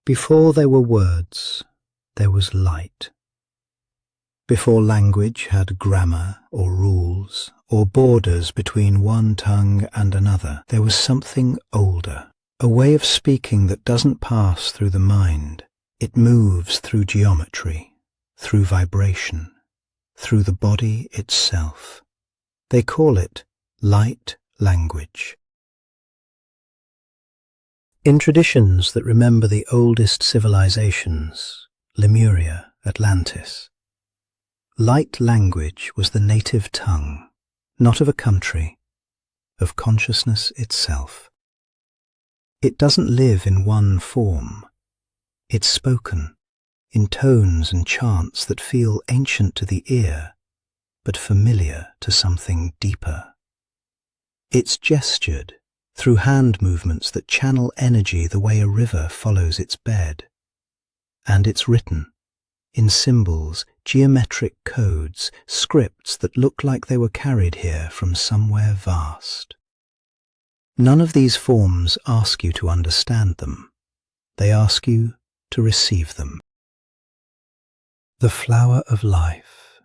Before there were words, there was light. Before language had grammar or rules or borders between one tongue and another, there was something older, a way of speaking that doesn't pass through the mind. It moves through geometry, through vibration, through the body itself. They call it light language. In traditions that remember the oldest civilizations, Lemuria, Atlantis, light language was the native tongue, not of a country, of consciousness itself. It doesn't live in one form. It's spoken in tones and chants that feel ancient to the ear, but familiar to something deeper. It's gestured through hand movements that channel energy the way a river follows its bed. And it's written in symbols, geometric codes, scripts that look like they were carried here from somewhere vast. None of these forms ask you to understand them. They ask you to receive them. The flower of life.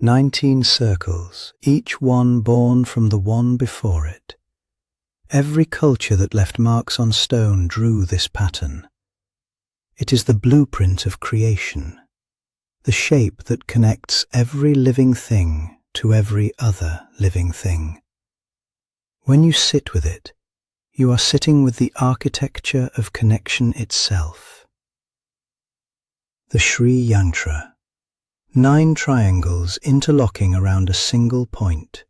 19 circles, each one born from the one before it. Every culture that left marks on stone drew this pattern. It is the blueprint of creation, the shape that connects every living thing to every other living thing. When you sit with it, you are sitting with the architecture of connection itself. The Sri Yantra, 9 triangles interlocking around a single point.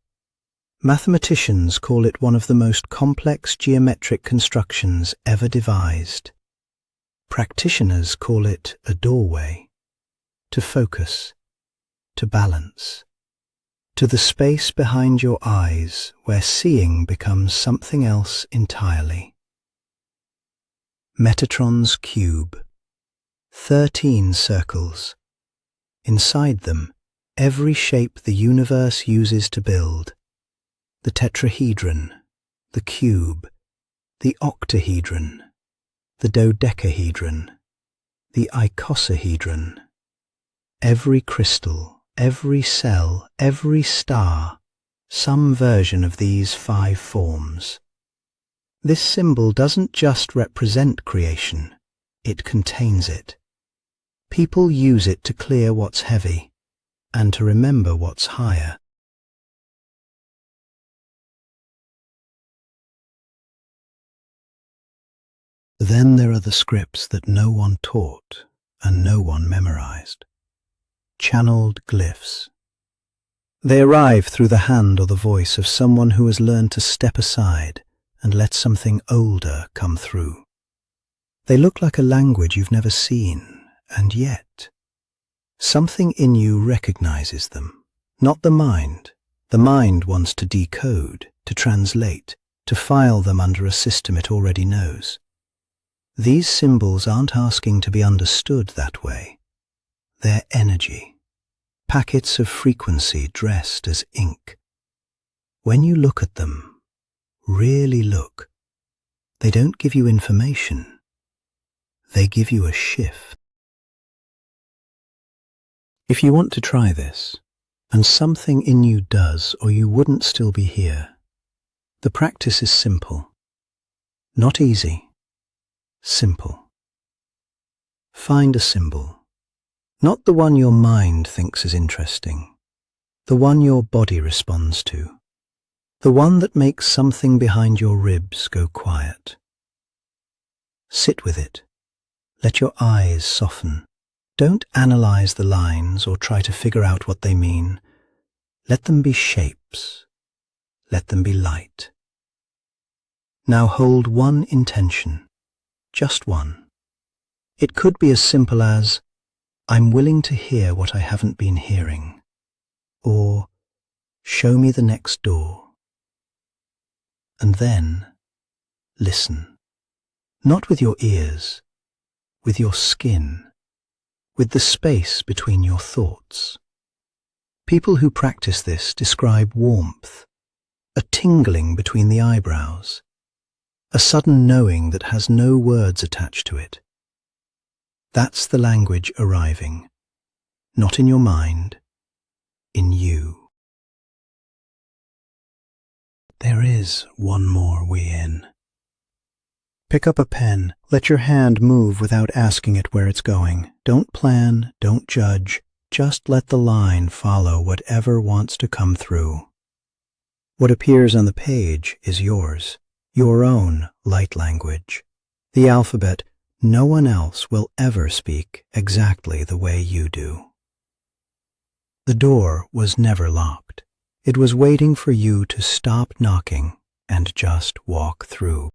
Mathematicians call it one of the most complex geometric constructions ever devised. Practitioners call it a doorway to focus, to balance, to the space behind your eyes where seeing becomes something else entirely. Metatron's cube, 13 circles. Inside them, every shape the universe uses to build. The tetrahedron, the cube, the octahedron, the dodecahedron, the icosahedron. Every crystal, every cell, every star, some version of these 5 forms. This symbol doesn't just represent creation, it contains it. People use it to clear what's heavy and to remember what's higher. Then there are the scripts that no one taught and no one memorized. Channeled glyphs. They arrive through the hand or the voice of someone who has learned to step aside and let something older come through. They look like a language you've never seen, and yet something in you recognizes them. Not the mind. The mind wants to decode, to translate, to file them under a system it already knows. These symbols aren't asking to be understood that way. They're energy, packets of frequency dressed as ink. When you look at them, really look, they don't give you information. They give you a shift. If you want to try this, and something in you does or you wouldn't still be here, the practice is simple. Not easy. Simple. Find a symbol, not the one your mind thinks is interesting, the one your body responds to, the one that makes something behind your ribs go quiet. Sit with it. Let your eyes soften. Don't analyze the lines or try to figure out what they mean. Let them be shapes. Let them be light. Now hold one intention. Just one. It could be as simple as, I'm willing to hear what I haven't been hearing, or show me the next door. And then, listen. Not with your ears, with your skin, with the space between your thoughts. People who practice this describe warmth, a tingling between the eyebrows, a sudden knowing that has no words attached to it. That's the language arriving. Not in your mind, in you. There is one more way in. Pick up a pen. Let your hand move without asking it where it's going. Don't plan, don't judge. Just let the line follow whatever wants to come through. What appears on the page is yours, your own light language. The alphabet no one else will ever speak exactly the way you do. The door was never locked. It was waiting for you to stop knocking and just walk through.